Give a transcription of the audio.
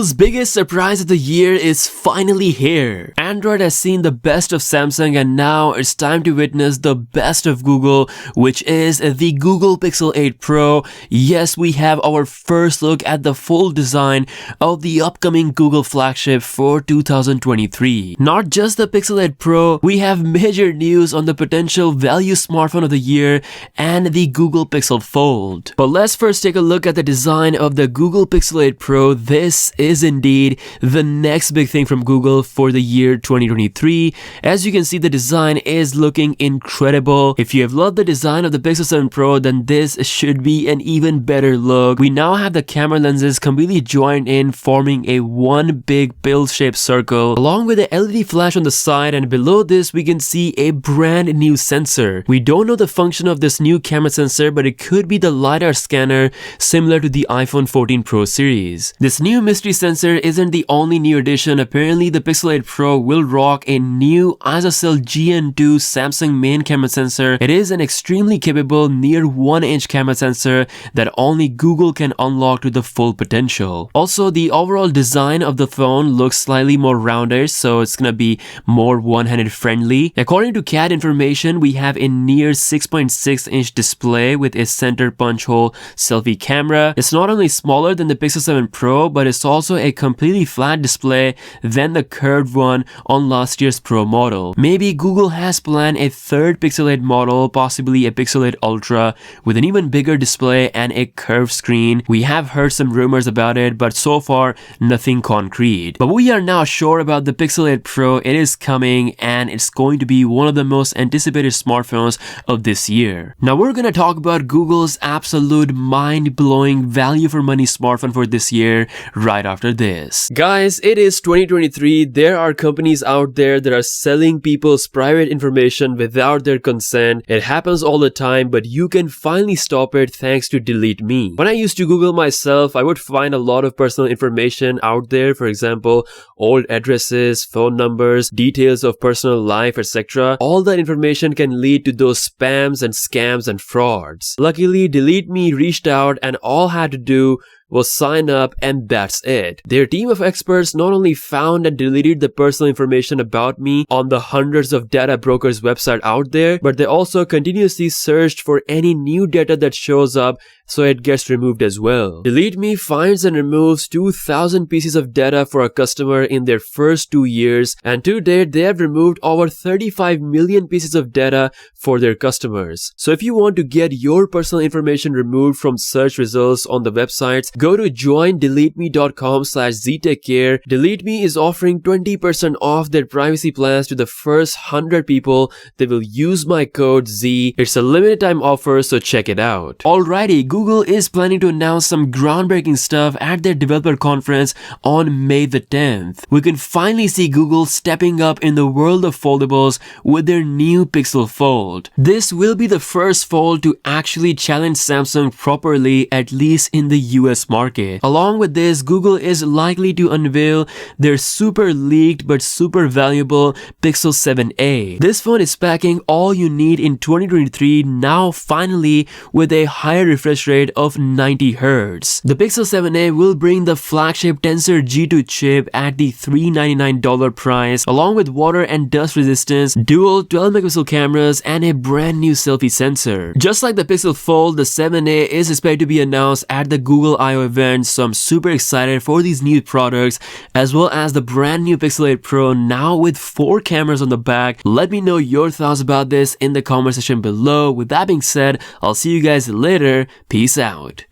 Google's biggest surprise of the year is finally here. Android has seen the best of Samsung and now it's time to witness the best of Google, which is the Google Pixel 8 Pro. Yes, we have our first look at the full design of the upcoming Google flagship for 2023. Not just the Pixel 8 Pro, we have major news on the potential value smartphone of the year and the Google Pixel Fold. But let's first take a look at the design of the Google Pixel 8 Pro. This is indeed the next big thing from Google for the year 2023. As you can see, the design is looking incredible. If you have loved the design of the Pixel 7 Pro, then this should be an even better look. We now have the camera lenses completely joined in, forming a one big pill-shaped circle, along with the LED flash on the side, and below this we can see a brand new sensor. We don't know the function of this new camera sensor, but it could be the LiDAR scanner similar to the iPhone 14 Pro series. This new mystery sensor isn't the only new addition. Apparently the Pixel 8 Pro will rock a new ISOCELL GN2 Samsung main camera sensor. It is an extremely capable near 1-inch camera sensor that only Google can unlock to the full potential. Also, the overall design of the phone looks slightly more rounded, so it's gonna be more one-handed friendly. According to CAD information, we have a near 6.6-inch display with a center punch hole selfie camera. It's not only smaller than the Pixel 7 Pro, but it's also a completely flat display than the curved one on last year's Pro model. Maybe Google has planned a third Pixel 8 model, possibly a Pixel 8 Ultra with an even bigger display and a curved screen. We have heard some rumors about it, but so far nothing concrete. But we are now sure about the Pixel 8 Pro. It is coming and it's going to be one of the most anticipated smartphones of this year. Now we're gonna talk about Google's absolute mind-blowing value for money smartphone for this year right after this. Guys, it is 2023. There are companies out there that are selling people's private information without their consent. It happens all the time, but you can finally stop it thanks to DeleteMe. When I used to Google myself, I would find a lot of personal information out there. For example, old addresses, phone numbers, details of personal life, etc. All that information can lead to those spams and scams and frauds. Luckily, DeleteMe reached out and all I had to do was sign up, and that's it. Their team of experts not only found and deleted the personal information about me on the hundreds of data brokers website out there, but they also continuously searched for any new data that shows up so it gets removed as well. DeleteMe finds and removes 2,000 pieces of data for a customer in their first 2 years, and to date they have removed over 35 million pieces of data for their customers. So if you want to get your personal information removed from search results on the websites, go to joindeleteme.com/XEETECHCARE. DeleteMe is offering 20% off their privacy plans to the first 100 people that will use my code Z. It's a limited time offer, so check it out. Alrighty, Google is planning to announce some groundbreaking stuff at their developer conference on May the 10th. We can finally see Google stepping up in the world of foldables with their new Pixel Fold. This will be the first fold to actually challenge Samsung properly, at least in the US market. Along with this, Google is likely to unveil their super leaked but super valuable Pixel 7a. This phone is packing all you need in 2023 now, finally with a higher refresh rate of 90 Hz. The Pixel 7a will bring the flagship Tensor G2 chip at the $399 price, along with water and dust resistance, dual 12 megapixel cameras, and a brand new selfie sensor. Just like the Pixel Fold, the 7a is expected to be announced at the Google I/O event, so I'm super excited for these new products, as well as the brand new Pixel 8 Pro now with 4 cameras on the back. Let me know your thoughts about this in the comment section below. With that being said, I'll see you guys later. Peace out.